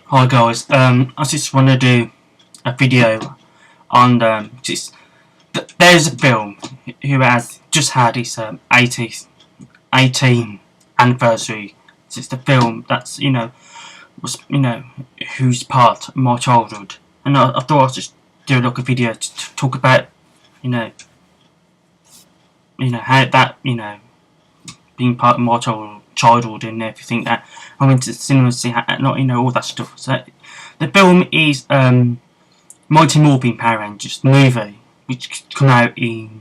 Hi guys, I just want to do a video on there's a film who has just had its 18th anniversary. It's just a film that's was who's part of my childhood, and I thought I'd just do like a video to talk about you know how that being part of my childhood and everything that I went to the cinema to see, not all that stuff. So the film is Mighty Morphin Power Rangers, the movie, which came out in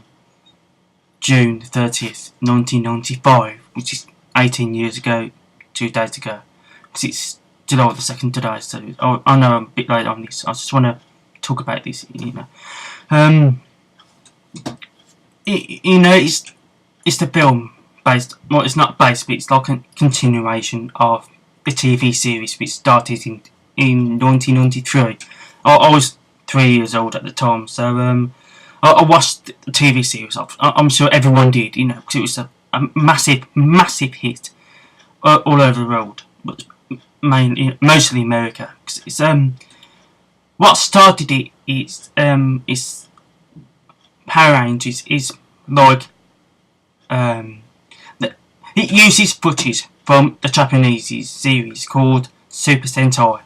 June 30th, 1995, which is 18 years ago, 2 days ago. Because it's July the 2nd today, so I know I'm a bit late on this. I just want to talk about this. It's the film based. Well, it's not based, but it's like a continuation of the TV series which started in 1993. I was 3 years old at the time, so I watched the TV series. I'm sure everyone did, because it was a massive hit all over the world, but mostly America. Cause it's what started it is Power Rangers is like it uses footage from the Japanese series called Super Sentai,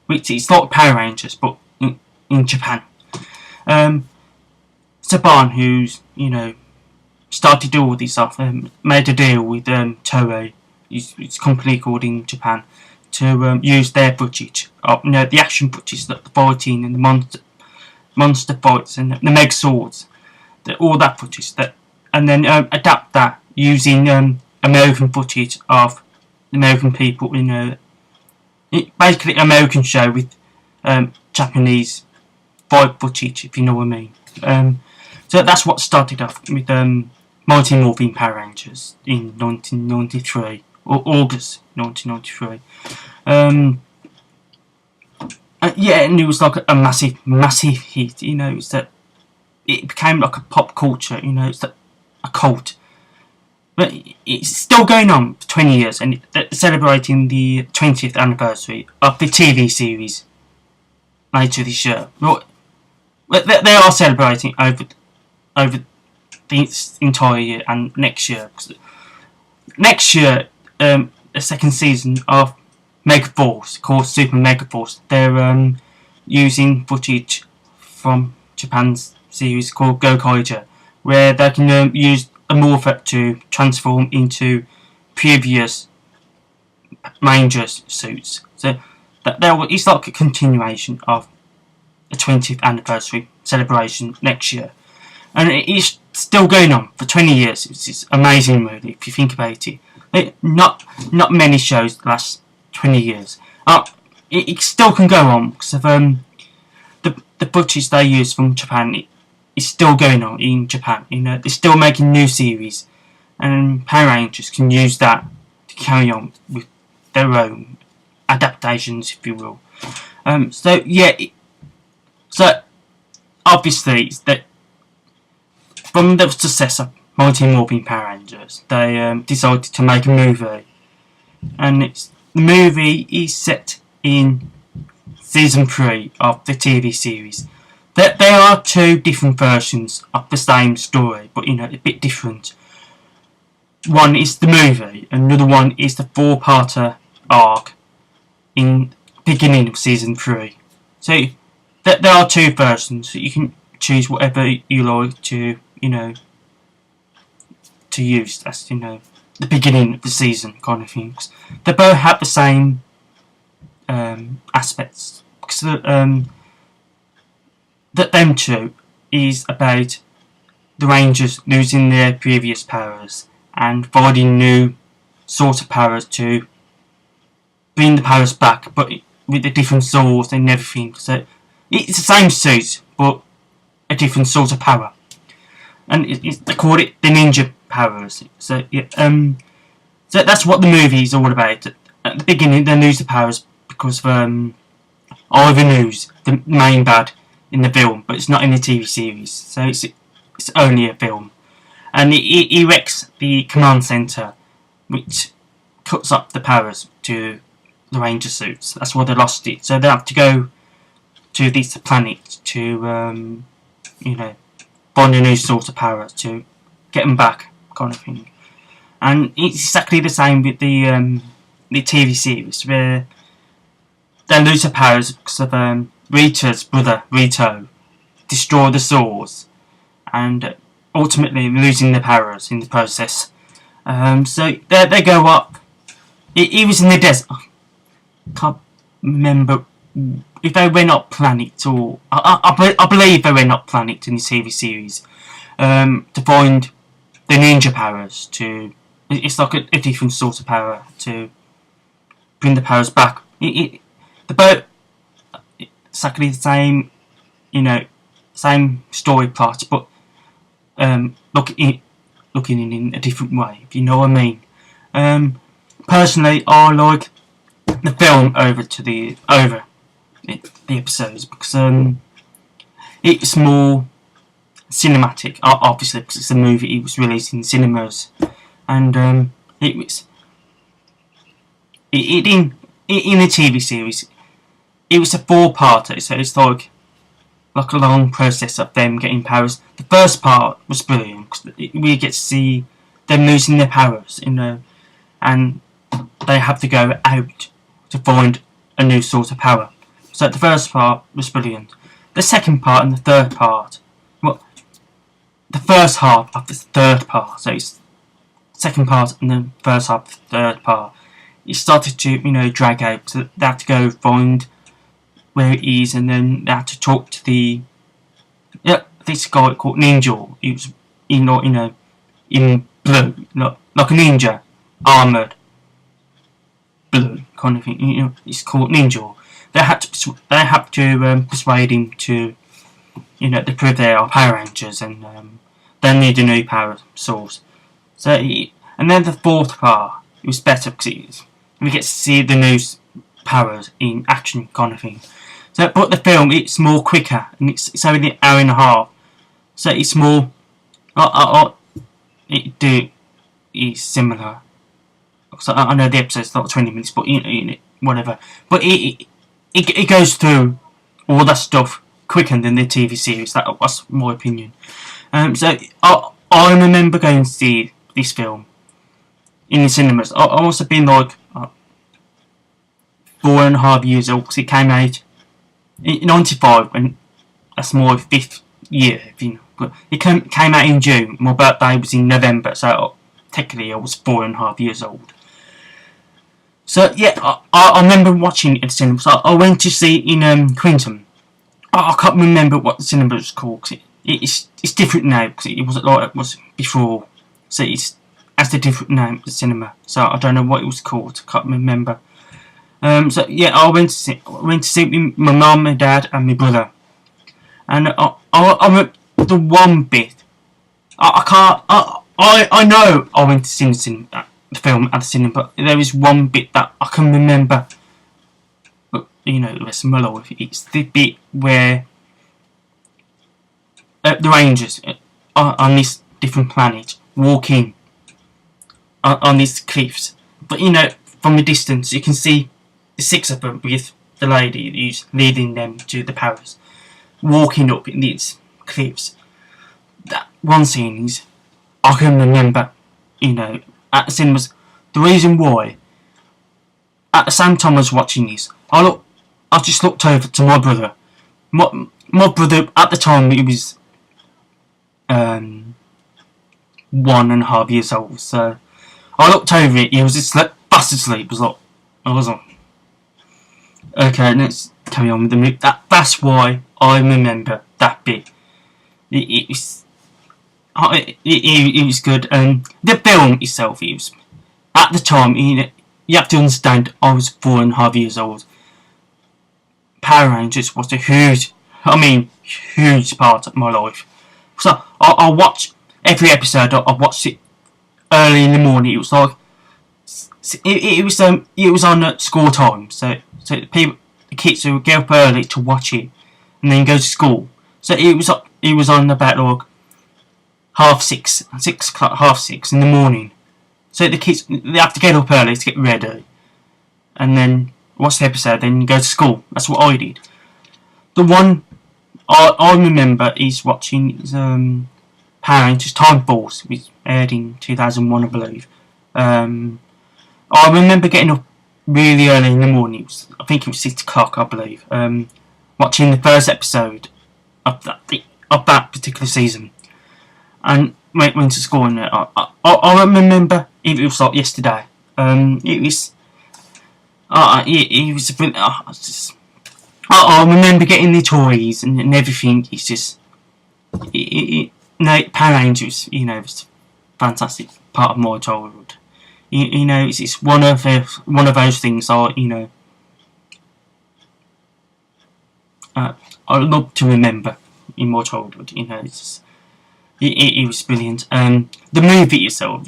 which is like Power Rangers but in Japan. Saban, who's started to do all this stuff, made a deal with Toei, it's a company called in Japan, to use their footage, the action footage, the fighting and the monster fights and the Meg swords, all that footage, and then adapt that using American footage of American people, basically an American show with Japanese fight footage, if you know what I mean. So that's what started off with Mighty Morphin Power Rangers in 1993, or August 1993. And it was like a massive hit. It's that it became like a pop culture. It's that a cult. But it's still going on for 20 years, and celebrating the 20th anniversary of the TV series later this year. Well, they are celebrating over the entire year and next year. Next year, a second season of Mega Force, called Super Mega Force, they're using footage from Japan's series called Go Kaija, where they can use a morpher to transform into previous Rangers suits. So it's like a continuation of the 20th anniversary celebration next year, and it is still going on for 20 years. It's amazing, really, if you think about it. Not many shows last 20 years. It still can go on because of the footage they use from Japan. It's still going on in Japan. They're still making new series, and Power Rangers can use that to carry on with their own adaptations, if you will. So obviously, it's that from the success of Mighty Morphin Power Rangers, they decided to make a movie, and the movie is set in season 3 of the TV series. There are 2 different versions of the same story, but a bit different. One is the movie, another one is the 4-parter arc in the beginning of season 3. So there are 2 versions, so you can choose whatever you like to to use. That's the beginning of the season kind of things. They both have the same aspects, because that them 2 is about the Rangers losing their previous powers and finding new sort of powers to bring the powers back, but with the different swords and everything. So it's the same suit, but a different sort of power, and they call it the ninja powers. So so that's what the movie is all about. At the beginning, they lose the powers because of Ivan, who's the main bad in the film, but it's not in the TV series, so it's only a film. And he wrecks the command center, which cuts up the powers to the Ranger suits. That's why they lost it. So they have to go to this planet to, find a new source of power to get them back, kind of thing. And it's exactly the same with the TV series, where they lose their powers because of Rita's brother, Rito, destroy the swords, and ultimately losing their powers in the process. So they go up. He was in the desert. I can't remember if they went up planet or I believe they went up planet in the TV series to find the ninja powers. It's like a different sort of power to bring the powers back. The boat exactly the same, same story plot, but looking in a different way, if you know what I mean. Personally, I like the film over the episodes because it's more cinematic. Obviously, because it's a movie, it was released in cinemas, and it was in the TV series. It was a 4-parter, so it's like a long process of them getting powers. The first part was brilliant because we get to see them losing their powers, and they have to go out to find a new source of power. So the first part was brilliant. The second part and the third part, the first half of the third part, so it's second part and the first half of the third part, it started to drag out. So they have to go find where it is, and then they have to talk to this guy called Ninja. He was in blue, like a ninja, armoured blue kind of thing. It's called Ninja. They have to persuade him to to prove they are Power Rangers, and they need a new power source. So and then the fourth part, it was better because we get to see the new powers in action kind of thing. So, but the film, it's more quicker, and it's only an hour and a half. So it's more, it's similar. So I know the episode's not 20 minutes, but whatever. But it goes through all that stuff quicker than the TV series. That's my opinion. So I remember going to see this film in the cinemas. I must have been like 4.5 years old because it came out in 95, and that's my 5th year. But it came out in June. My birthday was in November, so technically I was 4.5 years old. So yeah, I remember watching it at the cinema. So I went to see it in Quinton. I can't remember what the cinema was called. Cause it's different now because it wasn't like it was before. So it's has a different name at the cinema. So I don't know what it was called. I can't remember. So yeah, I went to see it with my mum, my dad, and my brother. And I the one bit I know I went to see the film at the cinema, but there is one bit that I can remember. But the rest of my life, it's the bit where the Rangers are on this different planet walking on these cliffs. But from a distance, you can see the 6 of them with the lady who's leading them to the powers, walking up in these cliffs. That one scene is, I can remember, at the cinemas. The reason why, at the same time I was watching this, I just looked over to my brother. My brother at the time, he was 1.5 years old. So I looked over it. He was just fast asleep. I was like, okay, let's carry on with the movie. That's why I remember that bit. It was good. The film itself, it was, at the time, you have to understand, I was 4.5 years old. Power Rangers was a huge part of my life. So I watched every episode. I watched it early in the morning. It was like it was on at school time. So the kids would get up early to watch it and then go to school. So it was on about like 6:30 in the morning. So the kids, they have to get up early to get ready, and then watch the episode, then go to school. That's what I did. The one I remember is watching Power Rangers Time Force, which aired in 2001, I believe. I remember getting up really early in the morning. I think it was 6 o'clock, I believe. Watching the first episode of that particular season, and went to school. And I remember it was like yesterday. It was. It was. I remember getting the toys and everything. It's just. Power Rangers, was a fantastic part of my childhood. It's one of those things I love to remember in my childhood. It was brilliant. The movie itself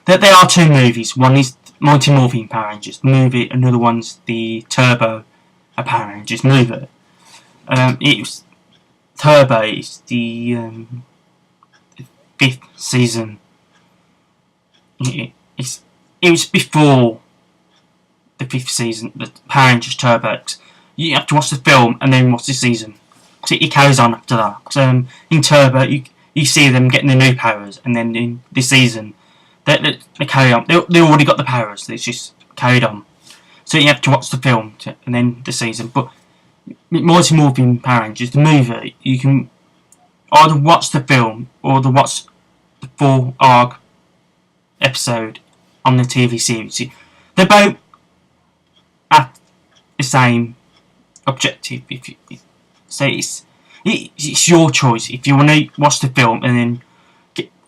there are 2 movies. One is Mighty Morphin Power Rangers movie. Another one's the Turbo Power Rangers movie. It was Turbo is the 5th season. It was before the 5th season, the Power Rangers Turbo. You have to watch the film and then watch the season. So it carries on after that. In Turbo, you see them getting the new powers, and then in this season, they carry on. They already got the powers. It's just carried on. So you have to watch the film and then the season. But Mighty Morphin Power Rangers, the movie, you can either watch the film or watch the full arc episode on the TV series. They're both at the same objective. So it's your choice. If you want to watch the film and then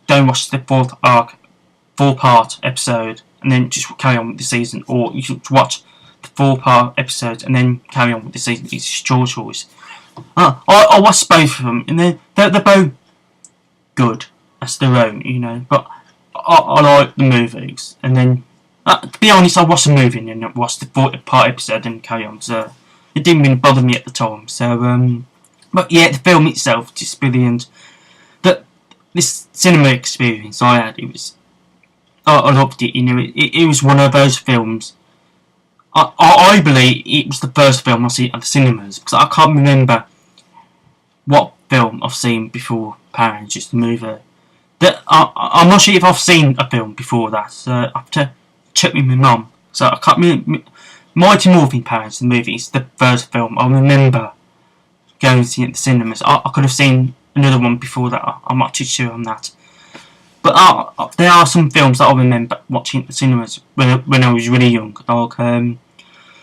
don't watch the full part episode and then just carry on with the season, or you should watch the 4-part episodes and then carry on with the season. It's just your choice. I watched both of them, and they're both good as their own, but I like the movies. And then, to be honest, I watched the movie and then watched the 4-part episode and carry on. So it didn't really bother me at the time. So, but yeah, the film itself just brilliant. This cinema experience I had, I loved it. It was one of those films. I believe it was the first film I seen at the cinemas, because I can't remember what film I've seen before Power Rangers the movie. I'm not sure if I've seen a film before that, so I have to check with my mum. So I can't remember. Mighty Morphin Power Rangers the movie is the first film I remember going to see at the cinemas. I could have seen another one before that. I'm not too sure on that. But there are some films that I remember watching at the cinemas when I was really young, like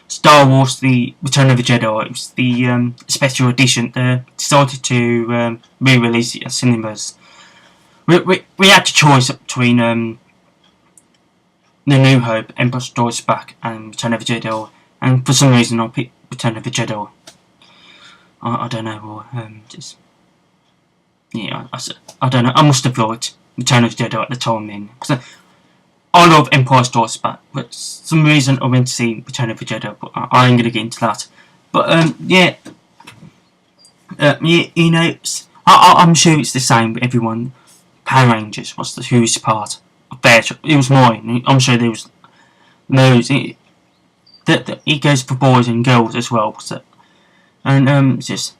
Star Wars: The Return of the Jedi. It was the special edition. They decided to re-release it at cinemas. We had to choice between The New Hope, Empire Strikes Back, and Return of the Jedi. And for some reason, I picked Return of the Jedi. I don't know why. I don't know. I must have liked Return of the Jedi at the time then, because I love Empire Strikes Back, but for some reason I went to see Return of the Jedi, but I ain't gonna get into that. But I'm sure it's the same with everyone. Power Rangers was the hugest part of their. It was mine. I'm sure there was loads. It goes for boys and girls as well, and the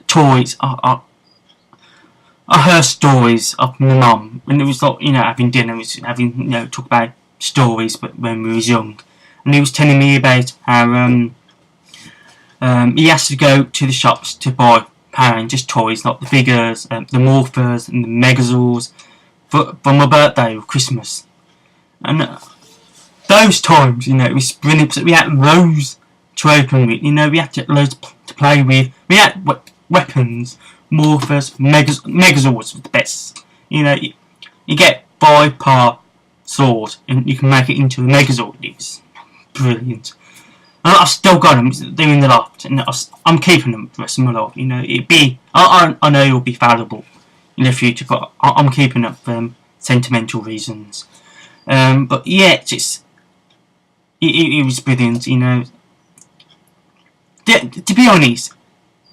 toys. I heard stories of my mum when it was like, having dinner, talk about stories, but when we was young, and he was telling me about how he has to go to the shops to buy Power Rangers toys, like the figures, the Morphers and the Megazords, for my birthday or Christmas, and those times, it was brilliant. We had loads to open with, we had loads to play with. We had weapons. Morphers, Megazords were the best. You get 5-part sword and you can make it into a Megazord. It was brilliant. And I've still got them. They're in the loft, and I'm keeping them for the rest of my life. I know it'll be valuable in the future, but I'm keeping them for sentimental reasons. But yeah, it was brilliant. To be honest,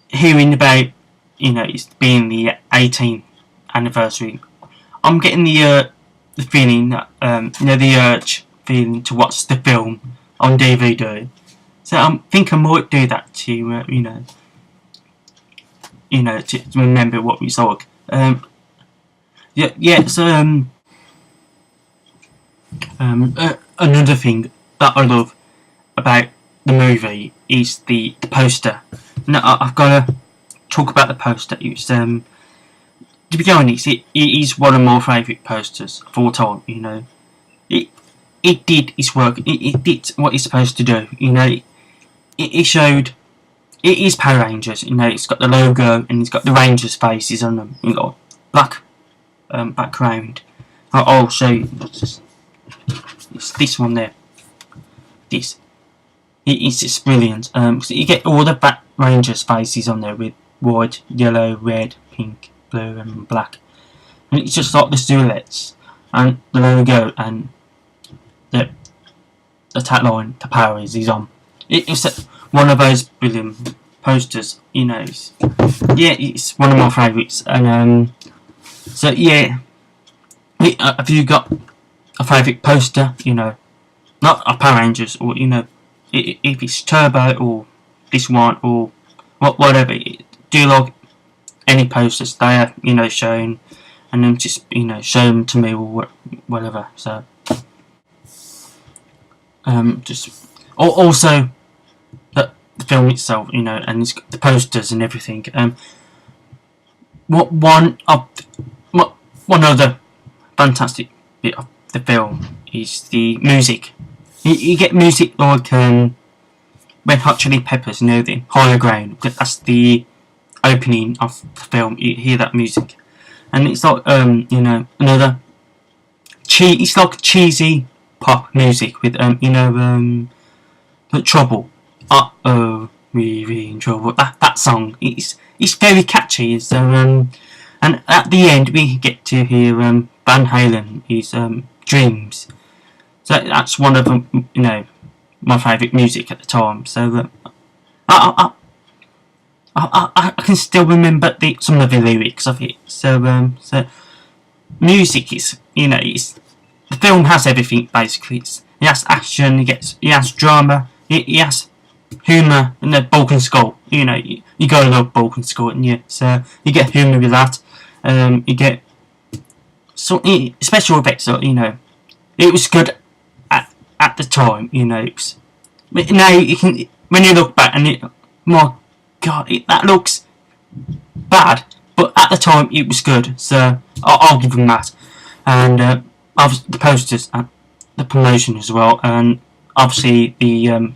hearing about it's being the 18th anniversary, I'm getting the feeling that the urge feeling to watch the film on DVD. So I think I might do that to to remember what we saw. Another thing that I love about the movie is the poster. Now I've got to talk about the poster. It's to be honest, it is one of my favourite posters of all time. It did its work. It did what it's supposed to do. It showed. It is Power Rangers. It's got the logo and it's got the Rangers faces on them. Black background. I'll show you. It's this one there. This. It's just brilliant. So you get all the Rangers faces on there with white, yellow, red, pink, blue, and black. And it's just like the silhouettes and the logo and the tagline, "The power is on." It's one of those brilliant posters. It's one of my favourites. And so yeah, have you got a favourite poster? Not a Power Rangers, or if it's Turbo or this one or whatever. Do you like any posters they have shown, and then just show them to me or whatever. So also the film itself, and it's got the posters and everything. One other fantastic bit of the film is the music. You get music like Red Hot Chili Peppers, the Higher Ground. That's the opening of the film. You hear that music, and it's like another it's like cheesy pop music with like Trouble. We're in trouble. That song. It's very catchy. So and at the end we get to hear Van Halen, his Dreams. So that's one of them, my favourite music at the time. So I can still remember some of the lyrics of it. So music is, it's the film has everything basically. It has action, it has drama, it has humour, and the Balkan Skull. You gotta love Balkan Skull, and so you get humour with that. You get special effects. It was good at the time. But now you can, when you look back and my God, that looks bad. But at the time it was good, so I'll give them that. And obviously the posters, and the promotion as well, and obviously the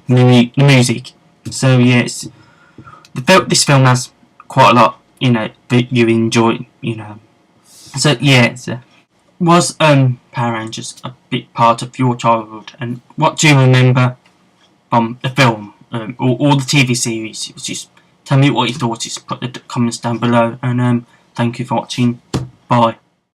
music. So yes, this film has quite a lot, that you enjoy, So yeah, was Power Rangers a big part of your childhood, and what do you remember from the film or the TV series? Just tell me what you thought. Just put the comments down below, and thank you for watching. Bye.